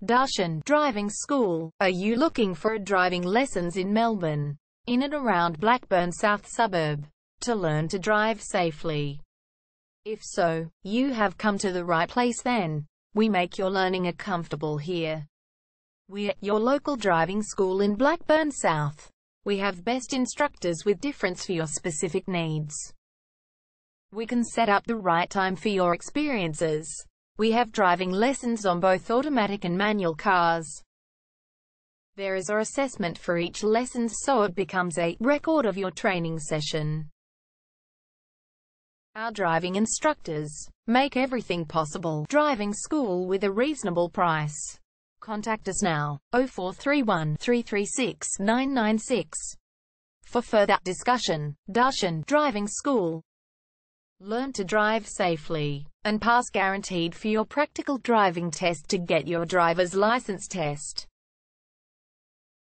Darshan Driving School. Are you looking for driving lessons in Melbourne, in and around Blackburn South suburb, to learn to drive safely? If so, you have come to the right place then. We make your learning comfortable here. We're your local driving school in Blackburn South. We have best instructors with difference for your specific needs. We can set up the right time for your experiences. We have driving lessons on both automatic and manual cars. There is an assessment for each lesson, so it becomes a record of your training session. Our driving instructors make everything possible. Driving school with a reasonable price. Contact us now, 0431 336 996. For further discussion. Darshan Driving School. Learn to drive safely and pass guaranteed for your practical driving test to get your driver's license test.